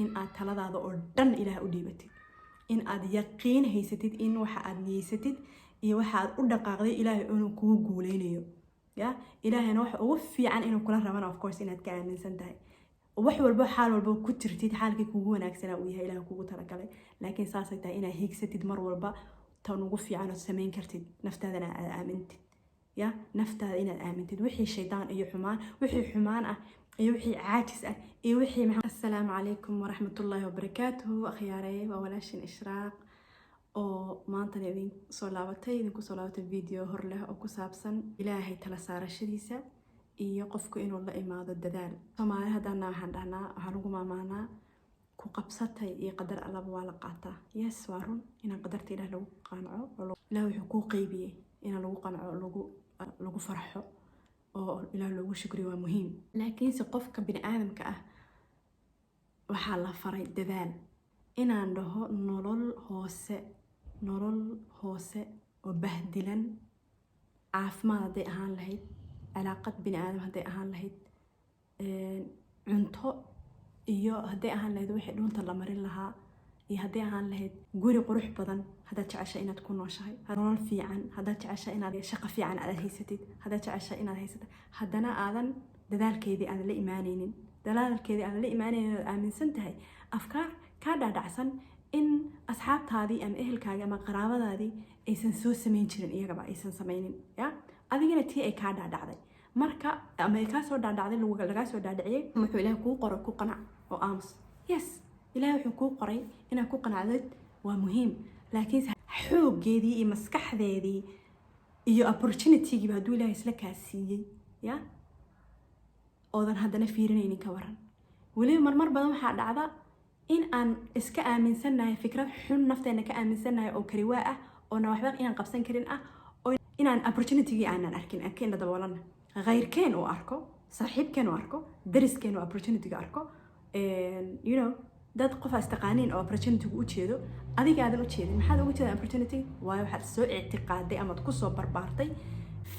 in aad taladaada oo dhan ilaah u dhiibatid, in aad yaqiin haysatid in waxa aad niyeysatid iyo waxa aad u dhaqaaqday ilaahay inuu kugu guuleynayo. ya ilaahayna waxa ugu fiican inuu kula rabana of course inaad ka aaminsan tahay wax walba xaal walba ku jirtid xaalkii kugu wanaagsanaa uu yahay ilaahay kugu talagalay. laakiin saasay tahay inaad hiigsatid mar walba tan ugu fiican oo samayn kartid naftaadana aad aamintid. ya naftaada inaad aamintid wixii shaydaan iyo xumaan, wixii xumaan ah iyo wixii caajis ah iyo wixii assalaamu calaykum waraxmatullaahi wabarakaatuhu. akhyaaray waa walaashin Ishraaq oo maanta idinku soo laabatay video hor leh oo ku saabsan ilaahay tala saarashadiisa iyo qofku inuu la imaado dadaal. Soomaali hadana waxaan dhahnaa, waxaan ugu maamaanaa ku qabsatay iyo qadar allaba waa la qaataa. yes waa run inaan qadarta ilaah lagu qanco, ilaah wuxuu kuu qaybiyey inaan lagu qanco, lagu farxo oo ilaah loogu shukriyo waa muhiim. laakiinse qofka bini aadamka ah waxaa la faray dadaal. inaan dhaho nolol hoose oo bahdilan, caafimaad hadday ahaan lahayd, علاقات بني آدم هدي أهان لهيد، عنتو iyo hadday ahaan lahayd wixii dhuunta la marin lahaa, iyo hadday ahaan lahayd guri qurux badan haddaad jecesha inaad ku nooshahay, nolol fiican haddaad jecesha inaad shaqo fiican aad haysatid, haddaad jecesha inaad haysatid haddana aadan dadaalkeedii aan la imaanaynin, oo aaminsan tahay afkaar kaa dhaadhacsan in asxaabtaadii ama ehelkaaga ama qaraabadaadii aysan soo samayn jirin, iyagaba aysan samaynin. ya adigana tii ay kaa dhaadhacday marka ama ay kaa soo dhaadhacday lagaa soo dhaadhiciyay, wuxuu ilaahay kuu qoray ku qanac oo aamus. yes ilaahay wuxuu kuu qoray inaad ku qanacdid waa muhiim, laakiin xooggeedii iyo maskaxdeedii iyo opportunity-giiba hadduu ilaahay isla kaa siiyey, ya oodan haddana fiirinaynin ka waran. weliba marmar badan waxaa dhacda in aan iska aaminsannahay fikrad xun, nafteena ka aaminsannahay oo kariwaa ah, oona waxba inaan qabsan karin ah, oo inaan opportunity-gii aanan arkin la daboolana. غيركين oo arko, saaxiibkeen oo arko, dariskeen oo opportunity-ga arko, you know dad qof astaqaaniin oo opportunity-gu u jeedo, adiga aadan u jeedin. maxaad ugu jeedaa opportunity? waayo waxaad soo ictiqaaday ama ku soo barbaartay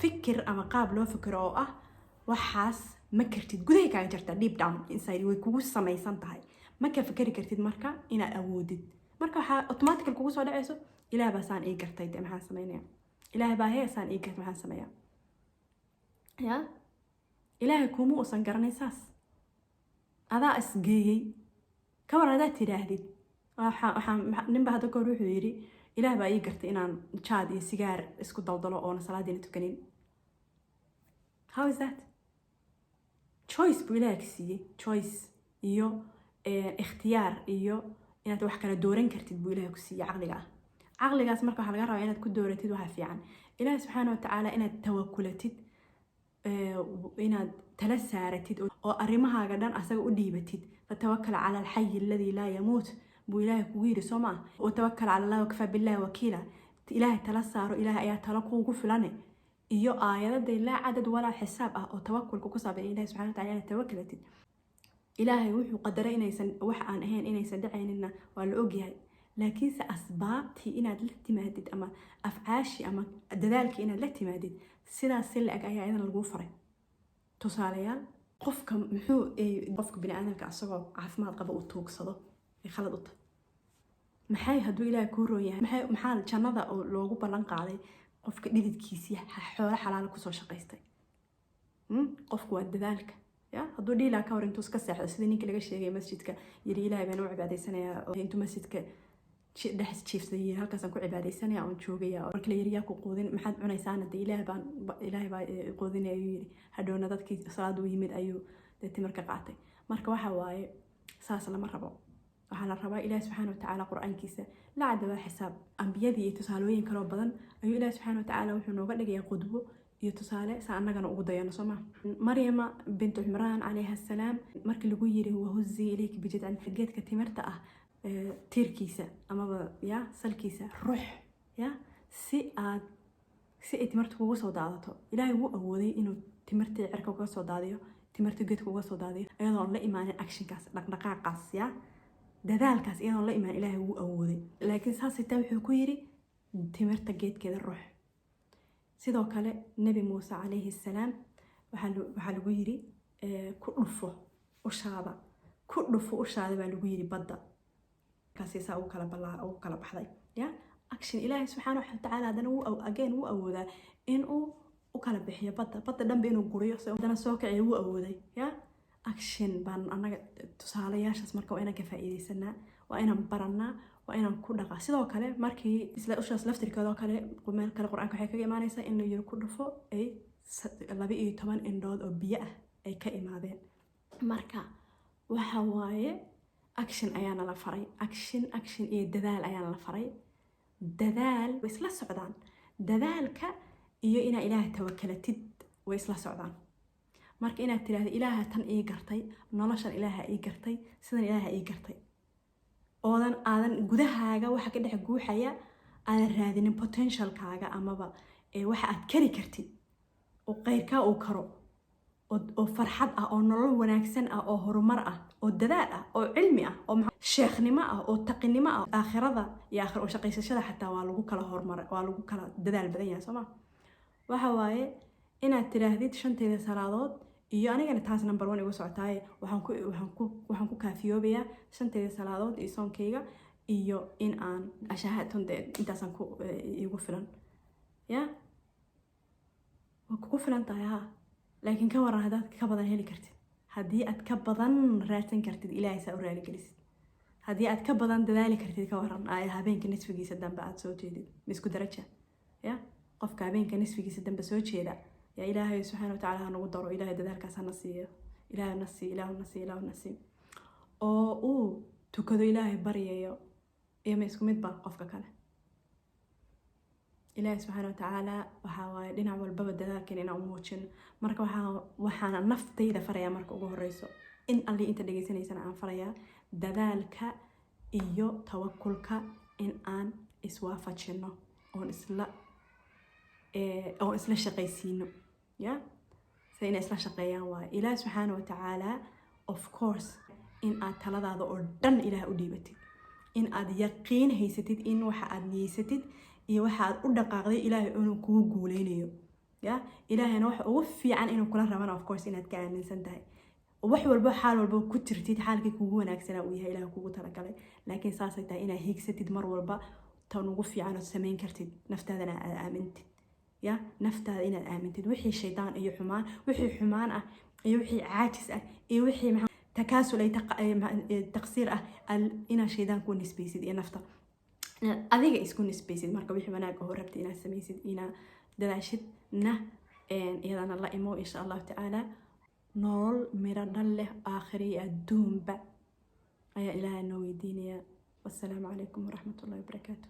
fikir ama qaab loo fikiro oo ah waxaas ma kartid, gudaha kaaga jirta deep down inside way kugu samaysan tahay, ma ka fikiri kartid marka inaad awoodid. marka waxa automatically kugu soo dhacayso ilaahay baa saan ii gartay, maxaan sameeyaa? ilaahay baa heesaan ii gartay, maxaan sameeyaa? ya ilaahay kuma uusan garanay saas, adaa isgeeyey. ka war hadaad tidhaahdid ninba hadda kahor wuxuu yidhi ilaah baa ii gartay inaan jaad iyo sigaar isku daldalo oona salaadiina tukanin. how is that? choice buu ilaahay ka siiyey, choice iyo ikhtiyaar iyo inaad wax kala dooran kartid buu ilaahay ku siiyey caqligaas. marka waxaa laga rabaa inaad ku dooratid waxa fiican. ilaahay subxaana wa tacaala inaad tawakulatid, inaad tala saaratid oo arrimahaaga dhan asaga u dhiibatid. fatawakal cala alxayi alladii laa yamuut buu ilaahay kugu yidhi soo maa, watawakal cala allahi wakafaa billahi wakiila. ilaahay tala saaro, ilaahay ayaa tala kuugu filane. iyo aayadaday laa cadad walaa xisaab ah oo tawakulka ku saabsan ilaahay subxana wa taala inaad tawakulatid. ilaahay wuxuu qadaray inaysan wax aan ahayn inaysan dhacayninna waa la ogyahay, laakiinse asbaabtii inaad la timaadid ama afcaashi ama dadaalkii inaad la timaadid sidaas si la-eg ayaa idan lagu faray. tusaalayaal, qofka bini aadamka asagoo caafimaad qaba uu tuugsado ay khalad u tahay. maxay hadduu ilaahay kuu roon yahay, maxaa jannada oo loogu ballan qaaday qofka dhididkiisii xoolo xalaal kusoo shaqaystay? qofku waa dadaalka. ya hadduu dhiilaa ka hor intuu iska seexdo sidii ninkii laga sheegay masjidka yidhi ilaahay baan u cibaadaysanayaa, intuu masjidka dhex jiifsaday halkaasaan ku cibaadaysanaya oon joogaya. marka la yiri yaa ku quudin, maxaad cunaysaan? hadda ilaahay baa quudinaya ayuu yidhi. hadhowna dadkii salaada u yimid ayuu timir ka qaatay. marka waxa waaye saas lama rabo. waxaa la rabaa ilaahay subxaana wa tacaala qur-aankiisa la cadaba xisaab, ambiyadii iyo tusaalooyin kaloo badan ayuu ilaahay subxaana wa tacaala wuxuu nooga dhigayaa qudbo iyo tusaale saa annagana ugu dayano soo maa. maryama bintu cimraan calayha assalaam markii lagu yiri wahuzii ilayki bijidcin, geedka timirta ah tiirkiisa amaba ya salkiisa ruux, ya si ay timirta kuga soo daadato. ilaahay wuu awooday inuu timirtii cirka uga soo daadiyo, timirta geedka uga soo daadiyo iyadoon la imaanin actionkaas, dhaqdhaqaaqaas, ya dadaalkaas iyadoon la imaanin. ilaahay wuu awooday, laakiin saasay taa wuxuu ku yiri timirta geedkeeda ruux. sidoo kale nabi muuse calayhi assalaam waxaa lagu yiri ku dhufo ushaada, dhufo ushaada baa lagu yiri badda kaasi saa ugu kala baxday ya action ilaahay subxaanahu wa ta'aala hadana uu awoodaa in uu u kala bixiyo badda dhanba inuu guriyo hadana soo kiciyo uu awooday ya action baan anaga tusaalayaashaas marka waa inaan ka faa'iideysanaa waa inaan baranaa waa inaan ku dhaqaa sidoo kale markii isla ushaas laftirkeeda oo kale meel kale quraanka waxay kaga imaanaysaa in la yiri ku dhufo ay 12 indhood oo biyo ah ay ka imaadeen marka waxa waaye action ayaana la faray action iyo dadaal ayaana la faray dadaal way isla socdaan dadaalka iyo ina ilaahay tawakkalatid way isla socdaan marka inaad tiraahdo ilaaha tan ii gartay noloshan ilaaha ii gartay sidan ilaaha ii gartay aadan gudahaaga waxa ka dhex guuxaya aadan raadinin potentialkaaga amaba waxa aad kari kartid oo qeyrka uu karo oo farxad ah oo nolol wanaagsan ah oo horumar ah oo dadaal ah oo cilmi ah oo sheekhnimo ah oo taqinimo ah aakhirada iyo aakhir oo shaqaysashada xataa waa lagu kala horumar waa lagu kala dadaal badan yahay Soomaa waxa waaye inaad tiraahdid shanteeda salaadood iyo anigana taas number 1 igu socotaay waxaan ku kaafiyoobayaa shanteeda salaadood iyo soonkeyga iyo in aan ashahaatunde intaasan ku igu filan ya ku filan tahay ha laakiin ka waran hadaad ka badan heli kartid haddii aad ka badan raadsan kartid ilaahay saa u raali gelisid haddii aad ka badan dadaali kartid ka waran ay habeenka nisfigiisa dambe aad soo jeedid isku daraja ya qofka habeenka nisfigiisa dambe soo jeeda يا إلهي سبحانه وتعالى هنقدر إلهي دذلك سنصيه إلهي نسي أو تكذو إلهي بريء يا ما يسكمت بقى قفك كله إلهي سبحانه وتعالى وحاول لنا والباب دذلك إن أموتشن مرك وحنا نفطي ذا فريا مرك أجوه الرئيسو إن اللي أنت دقيتني سنة عن فريا دذلك إيو توكلك إن أن إسوافتشنو أو إسلا شقيسينو يا سينا إسلا شقيان واي إله سبحانه وتعالى of course إن أد تلاد هذا أردن إله أديبتي إن أد يقين هيستيد إن وحا أد نيستيد إيه وحا أد أدقاقدي إله إنو كو قولينيو يا إله إنو وحا أوفي عن إنو كلا رمان of course إن أد كان ننسان داي ووحي والبو حال والبو كترتيد حالك كوغو ناكسنا ويها إله كوغو تلقالي لكن ساسيتا إنا هيكستيد مر والبا تنوغفي عنو سمين كرتيد نفتادنا آمنتي يا نفتا إن آمنتد وحي الشيطان أي حمان وحي حمان أي وحي عاجز أي وحي تكاسل أي تقصير إن الشيطان كون نسبيسيد إن نفتا أذيك إسكون نسبيسيد مركب وحي مناك هو ربط إن سميسيد إن دلاشد إذا الله إمو إن شاء الله تعالى نول مرد له آخري الدوم با يا إله النوي ديني والسلام عليكم ورحمة الله وبركاته.